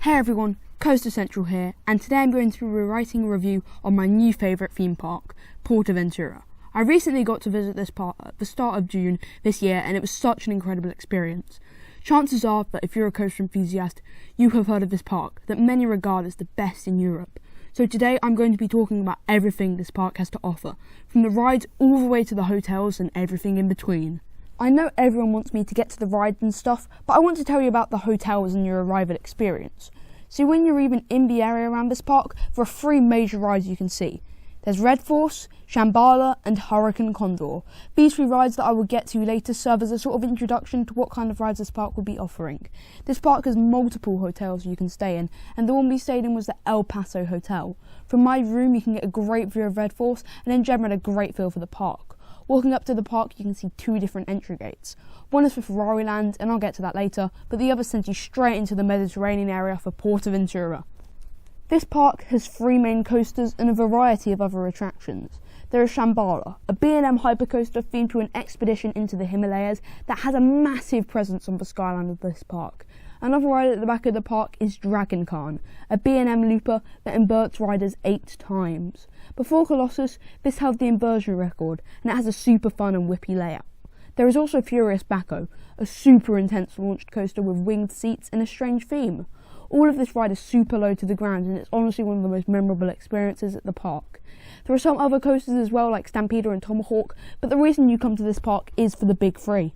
Hey everyone, Coaster Central here, and today I'm going to be writing a review on my new favourite theme park, Portaventura. I recently got to visit this park at the start of June this year, and it was such an incredible experience. Chances are that if you're a coaster enthusiast, you have heard of this park that many regard as the best in Europe. So today I'm going to be talking about everything this park has to offer, from the rides all the way to the hotels and everything in between. I know everyone wants me to get to the rides and stuff, but I want to tell you about the hotels and your arrival experience. So when you're even in the area around this park, there are three major rides you can see. There's Red Force, Shambhala and Hurricane Condor. These three rides that I will get to later serve as a sort of introduction to what kind of rides this park will be offering. This park has multiple hotels you can stay in, and the one we stayed in was the El Paso Hotel. From my room you can get a great view of Red Force and in general a great feel for the park. Walking up to the park, you can see two different entry gates. One is for Ferrari Land, and I'll get to that later, but the other sends you straight into the Mediterranean area for Portaventura. This park has three main coasters and a variety of other attractions. There is Shambhala, a B&M hypercoaster themed to an expedition into the Himalayas that has a massive presence on the skyline of this park. Another ride at the back of the park is Dragon Khan, a B&M looper that inverts riders 8 times. Before Colossus, this held the inversion record, and it has a super fun and whippy layout. There is also Furious Baco, a super intense launched coaster with winged seats and a strange theme. All of this ride is super low to the ground, and it's honestly one of the most memorable experiences at the park. There are some other coasters as well, like Stampeder and Tomahawk, but the reason you come to this park is for the big three.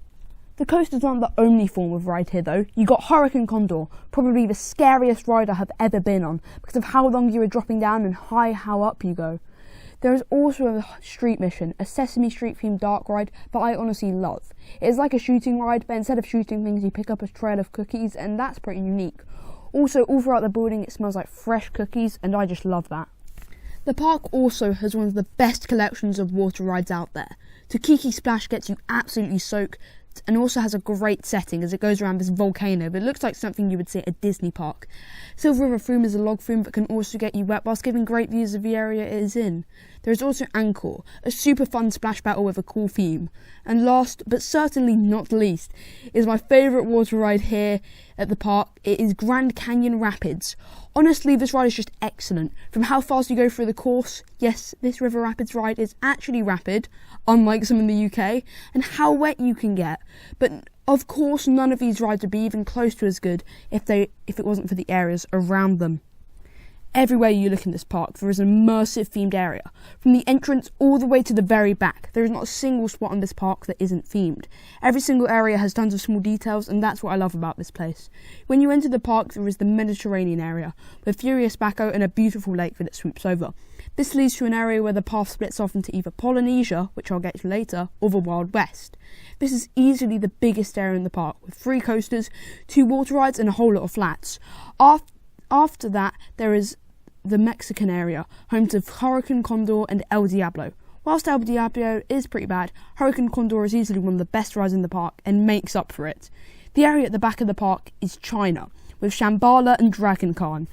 The coasters aren't the only form of ride here though. You got Hurricane Condor, probably the scariest ride I have ever been on because of how long you are dropping down and how up you go. There is also a street mission, a Sesame Street themed dark ride that I honestly love. It is like a shooting ride, but instead of shooting things you pick up a trail of cookies, and that's pretty unique. Also, all throughout the building it smells like fresh cookies, and I just love that. The park also has one of the best collections of water rides out there. Tiki Splash gets you absolutely soaked, and also has a great setting as it goes around this volcano, but it looks like something you would see at a Disney park. Silver River Flume is a log flume that can also get you wet whilst giving great views of the area it is in. There is also Encore, a super fun splash battle with a cool theme. And last, but certainly not least, is my favourite water ride here at the park. It is Grand Canyon Rapids. Honestly, this ride is just excellent. From how fast you go through the course, yes, this River Rapids ride is actually rapid, unlike some in the UK, and how wet you can get. But of course, none of these rides would be even close to as good if it wasn't for the areas around them. Everywhere you look in this park, there is an immersive themed area. From the entrance all the way to the very back, there is not a single spot in this park that isn't themed. Every single area has tons of small details, and that's what I love about this place. When you enter the park, there is the Mediterranean area, with Furious Baco and a beautiful lake that it swoops over. This leads to an area where the path splits off into either Polynesia, which I'll get to later, or the Wild West. This is easily the biggest area in the park, with 3 coasters, 2 water rides and a whole lot of flats. After that, there is the Mexican area, home to Hurricane Condor and El Diablo. Whilst El Diablo is pretty bad, Hurricane Condor is easily one of the best rides in the park and makes up for it. The area at the back of the park is China, with Shambhala and Dragon Khan.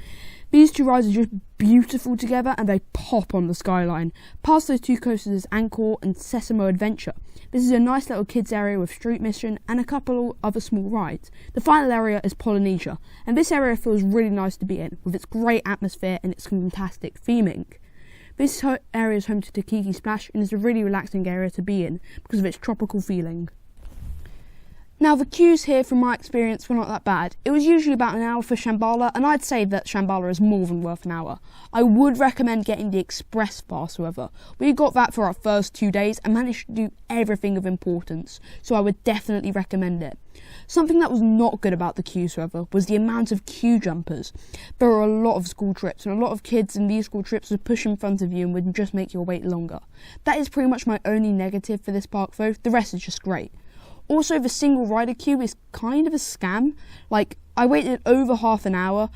These 2 rides are just beautiful together and they pop on the skyline. Past those 2 coasters is Encore and Sesamo Adventure. This is a nice little kids area with street mission and a couple other small rides. The final area is Polynesia, and this area feels really nice to be in, with its great atmosphere and its fantastic theming. This area is home to Tiki Splash and is a really relaxing area to be in because of its tropical feeling. Now the queues here from my experience were not that bad. It was usually about an hour for Shambhala, and I'd say that Shambhala is more than worth an hour. I would recommend getting the Express Pass however. We got that for our first 2 days and managed to do everything of importance, so I would definitely recommend it. Something that was not good about the queues however was the amount of queue jumpers. There were a lot of school trips, and a lot of kids in these school trips would push in front of you and would just make your wait longer. That is pretty much my only negative for this park though. The rest is just great. Also, the single rider queue is kind of a scam. Like, I waited over half an hour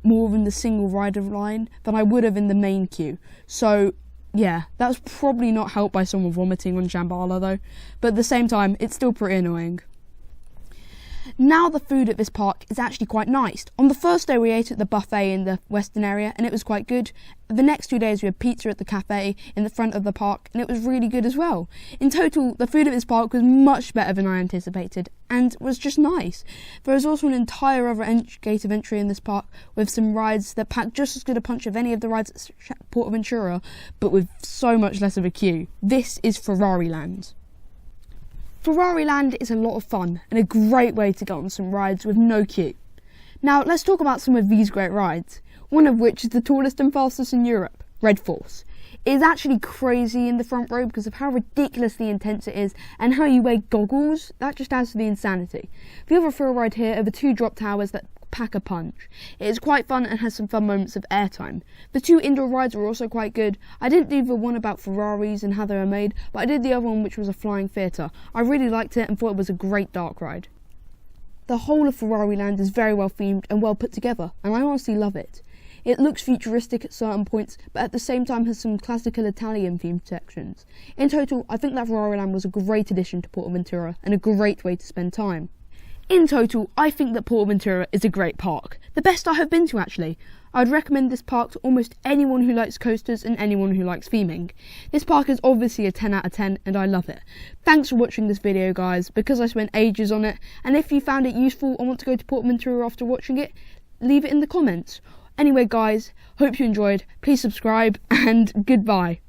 more in the single rider line than I would have in the main queue. So, yeah, that was probably not helped by someone vomiting on Shambhala though. But at the same time, it's still pretty annoying. Now the food at this park is actually quite nice. On the first day we ate at the buffet in the western area and it was quite good. The next 2 days we had pizza at the cafe in the front of the park and it was really good as well. In total, the food at this park was much better than I anticipated and was just nice. There is also an entire other gate of entry in this park with some rides that pack just as good a punch of any of the rides at Portaventura, but with so much less of a queue. This is Ferrari Land. Ferrari Land is a lot of fun and a great way to go on some rides with no queue. Now let's talk about some of these great rides, one of which is the tallest and fastest in Europe, Red Force. It is actually crazy in the front row because of how ridiculously intense it is and how you wear goggles. That just adds to the insanity. The other thrill ride here are the 2 drop towers that pack a punch. It is quite fun and has some fun moments of airtime. The 2 indoor rides were also quite good. I didn't do the one about Ferraris and how they were made, but I did the other one which was a flying theatre. I really liked it and thought it was a great dark ride. The whole of Ferrari Land is very well themed and well put together, and I honestly love it. It looks futuristic at certain points, but at the same time has some classical Italian themed sections. In total, I think that Ferrari Land was a great addition to Portaventura and a great way to spend time. In total, I think that Portaventura is a great park. The best I have been to, actually. I'd recommend this park to almost anyone who likes coasters and anyone who likes theming. This park is obviously a 10 out of 10 and I love it. Thanks for watching this video, guys, because I spent ages on it, and if you found it useful and want to go to Portaventura after watching it, leave it in the comments. Anyway, guys, hope you enjoyed. Please subscribe and goodbye.